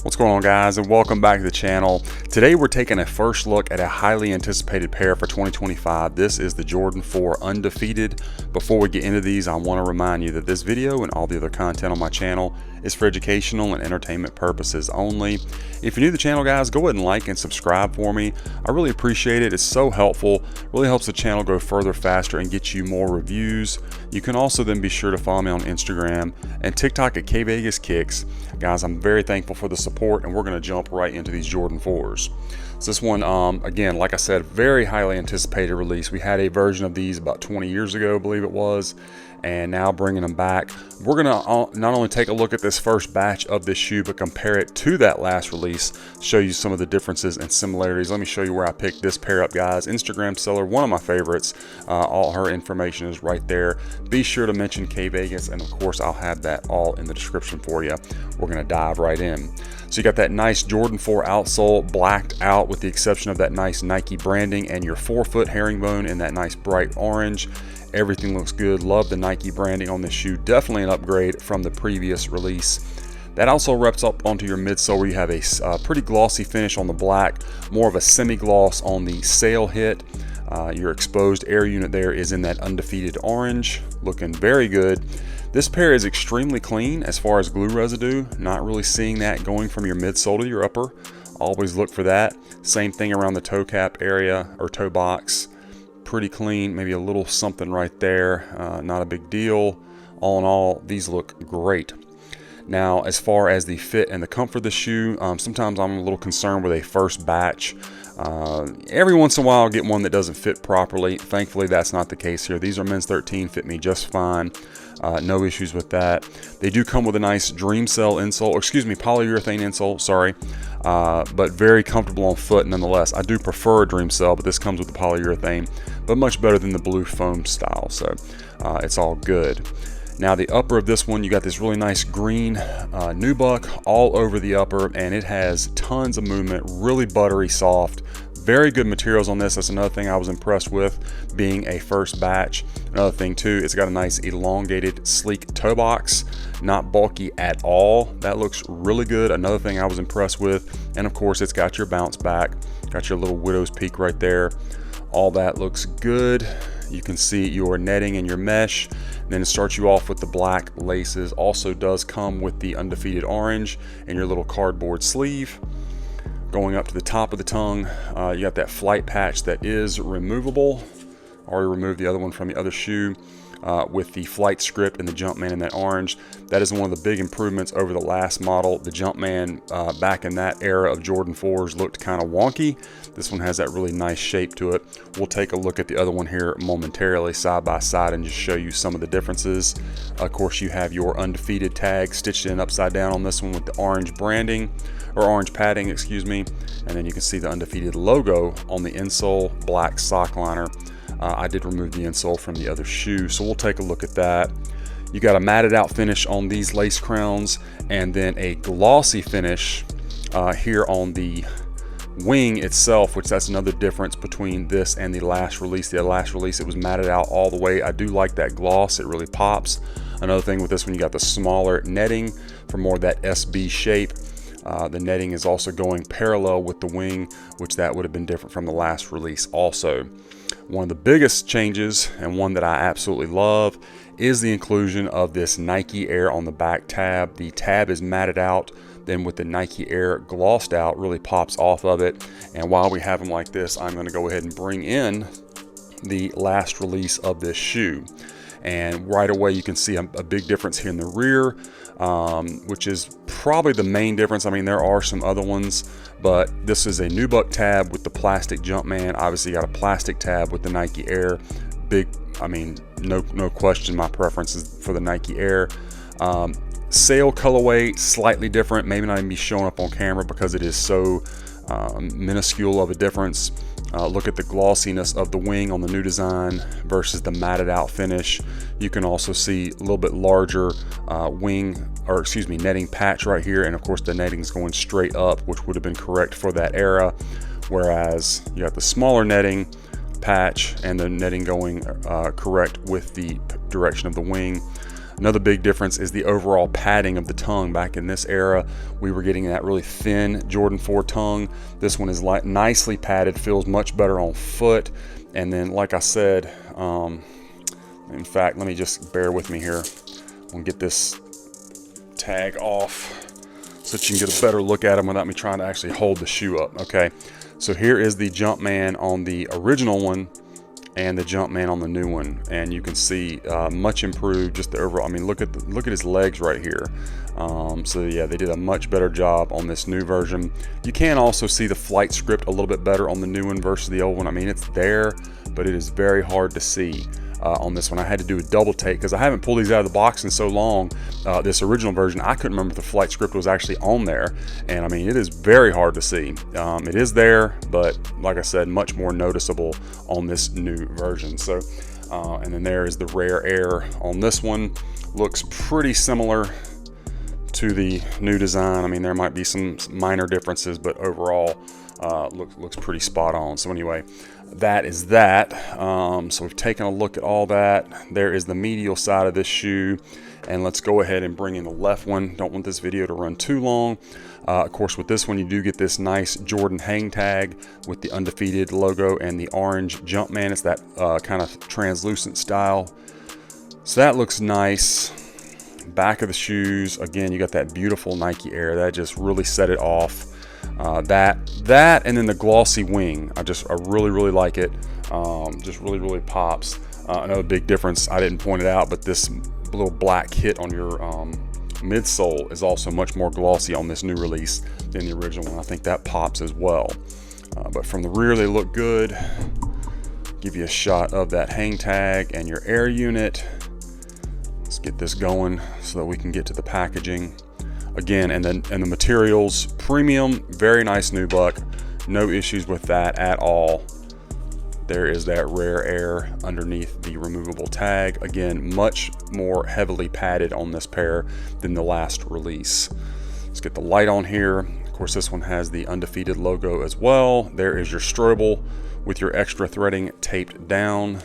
What's going on, guys, and welcome back to the channel. Today we're taking a first look at a highly anticipated pair for 2025. This is the Jordan 4 Undefeated. Before we get into these, I want to remind you that this video and all the other content on my channel is for educational and entertainment purposes only. If you're new to the channel, guys, go ahead and like and subscribe for me. I really appreciate it. It's so helpful. Really helps the channel go further, faster, and get you more reviews. You can also then be sure to follow me on Instagram and TikTok at kvegaskickz. Guys, I'm very thankful for the support, and we're going to jump right into these Jordan 4s. So this one, again, like I said, very highly anticipated release. We had a version of these about 20 years ago, I believe it was, and now bringing them back. We're going to not only take a look at this first batch of this shoe, but compare it to that last release, show you some of the differences and similarities. Let me show you where I picked this pair up, guys. Instagram seller, one of my favorites. All her information is right there. Be sure to mention Kvegas, and of course I'll have that all in the description for you. We're going to dive right in. So you got that nice Jordan 4 outsole, blacked out with the exception of that nice Nike branding, and your forefoot herringbone in that nice bright orange. Everything looks good. Love the Nike branding on this shoe. Definitely an upgrade from the previous release. That also reps up onto your midsole, where you have a pretty glossy finish on the black, more of a semi-gloss on the sail hit. Your exposed air unit there is in that Undefeated orange, looking very good. This pair is extremely clean as far as glue residue. Not really seeing that going from your midsole to your upper. Always look for that. Same thing around the toe cap area or toe box. Pretty clean, maybe a little something right there. Not a big deal. All in all, these look great. Now, as far as the fit and the comfort of the shoe, sometimes I'm a little concerned with a first batch. Every once in a while I'll get one that doesn't fit properly. Thankfully, that's not the case here. These are men's 13, fit me just fine. No issues with that. They do come with a nice Dream Cell insole, or excuse me, polyurethane insole, sorry. But very comfortable on foot nonetheless. I do prefer a Dream Cell, but this comes with the polyurethane, but much better than the blue foam style, so it's all good. Now the upper of this one, you got this really nice green nubuck all over the upper, and it has tons of movement, really buttery soft. Very good materials on this. That's another thing I was impressed with, being a first batch. Another thing too, it's got a nice elongated, sleek toe box, not bulky at all. That looks really good. Another thing I was impressed with. And of course, it's got your bounce back, got your little widow's peak right there. All that looks good. You can see your netting and your mesh. And then it starts you off with the black laces. Also does come with the Undefeated orange and your little cardboard sleeve. Going up to the top of the tongue, you got that flight patch that is removable. Already removed the other one from the other shoe with the flight script and the Jumpman in that orange. That is one of the big improvements over the last model. The Jumpman back in that era of Jordan 4s looked kind of wonky. This one has that really nice shape to it. We'll take a look at the other one here momentarily side by side and just show you some of the differences. Of course, you have your Undefeated tag stitched in upside down on this one with the orange branding, or orange padding, excuse me. And then you can see the Undefeated logo on the insole, black sock liner. I did remove the insole from the other shoe, so we'll take a look at that. You got a matted out finish on these lace crowns, and then a glossy finish here on the wing itself, which that's another difference between this and the last release. The last release, it was matted out all the way. I do like that gloss, it really pops. Another thing with this one, you got the smaller netting for more of that SB shape. The netting is also going parallel with the wing, which that would have been different from the last release also. One of the biggest changes, and one that I absolutely love, is the inclusion of this Nike Air on the back tab. The tab is matted out, then with the Nike Air glossed out, really pops off of it. And while we have them like this, I'm going to go ahead and bring in the last release of this shoe. And right away you can see a big difference here in the rear, which is probably the main difference. I mean, there are some other ones, but this is a nubuck tab with the plastic Jumpman. Obviously, you got a plastic tab with the Nike Air. Big, I mean, no question, my preference is for the Nike Air. Sail colorway, slightly different, maybe not even be showing up on camera because it is so minuscule of a difference. Look at the glossiness of the wing on the new design versus the matted out finish. You can also see a little bit larger netting patch right here, and of course the netting is going straight up, which would have been correct for that era, whereas you got the smaller netting patch and the netting going correct with the direction of the wing. Another big difference is the overall padding of the tongue. Back in this era, we were getting that really thin Jordan 4 tongue. This one is nicely padded, feels much better on foot. And then, like I said, in fact, let me just bear with me here. I'm gonna get this tag off so that you can get a better look at them without me trying to actually hold the shoe up. Okay, so here is the Jumpman on the original one and the Jumpman on the new one, and you can see much improved. Just the overall, I mean, look at his legs right here. So yeah, they did a much better job on this new version. You can also see the flight script a little bit better on the new one versus the old one. I mean, it's there, but it is very hard to see. On this one, I had to do a double take because I haven't pulled these out of the box in so long. This original version, I couldn't remember if the flight script was actually on there, and I mean, it is very hard to see. It is there, but like I said, much more noticeable on this new version. So and then there is the Rare Air on this one. Looks pretty similar to the new design. I mean, there might be some minor differences, but overall looks pretty spot on. So anyway, that is that. So we've taken a look at all that. There is the medial side of this shoe, and let's go ahead and bring in the left one. Don't want this video to run too long. Of course, with this one, you do get this nice Jordan hang tag with the Undefeated logo and the orange Jumpman. It's that kind of translucent style. So that looks nice. Back of the shoes, again, you got that beautiful Nike Air that just really set it off. That and then the glossy wing, I really like it. Just really pops. Another big difference, I didn't point it out, but this little black hit on your midsole is also much more glossy on this new release than the original one. I think that pops as well. But from the rear, they look good. Give you a shot of that hang tag and your air unit. Let's get this going so that we can get to the packaging. Again, and the materials, premium, very nice nubuck. No issues with that at all. There is that Rare Air underneath the removable tag. Again, much more heavily padded on this pair than the last release. Let's get the light on here. Of course, this one has the Undefeated logo as well. There is your Strobel with your extra threading taped down.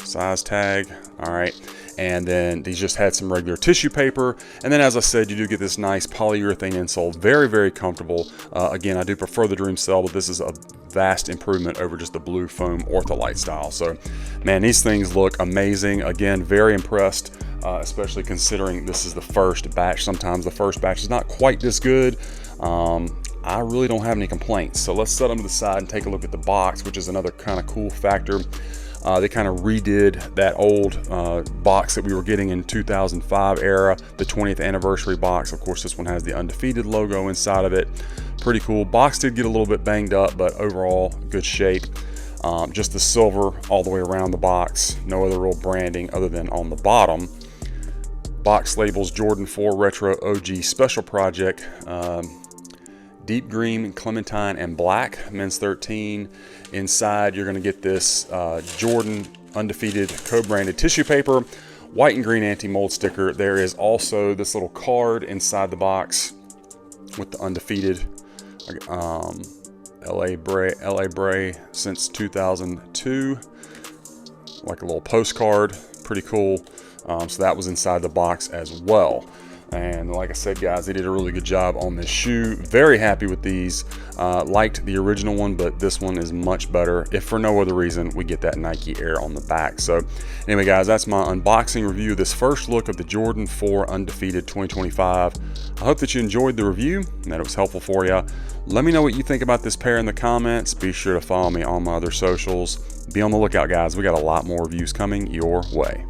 Size tag, all right. And then these just had some regular tissue paper. And then, as I said, you do get this nice polyurethane insole. Very comfortable. Again, I do prefer the Dream Cell, but this is a vast improvement over just the blue foam Ortholite style. So, man, these things look amazing. Again, very impressed, especially considering this is the first batch. Sometimes the first batch is not quite this good. I really don't have any complaints. So let's set them to the side and take a look at the box, which is another kind of cool factor. They kind of redid that old box that we were getting in 2005 era, the 20th anniversary box. Of course, this one has the Undefeated logo inside of it. Pretty cool. Box did get a little bit banged up, but overall, good shape. Just the silver all the way around the box. No other real branding other than on the bottom. Box labels Jordan 4 Retro OG Special Project. Deep green, clementine, and black, men's 13. Inside, you're going to get this Jordan Undefeated co-branded tissue paper, white and green anti-mold sticker. There is also this little card inside the box with the Undefeated LA Bray since 2002, like a little postcard. Pretty cool. So that was inside the box as well. And like I said, guys, they did a really good job on this shoe. Very happy with these. Liked the original one, but this one is much better. If for no other reason, we get that Nike Air on the back. So anyway, guys, that's my unboxing review of this first look of the Jordan 4 Undefeated 2025. I hope that you enjoyed the review and that it was helpful for you. Let me know what you think about this pair in the comments. Be sure to follow me on my other socials. Be on the lookout, guys. We got a lot more reviews coming your way.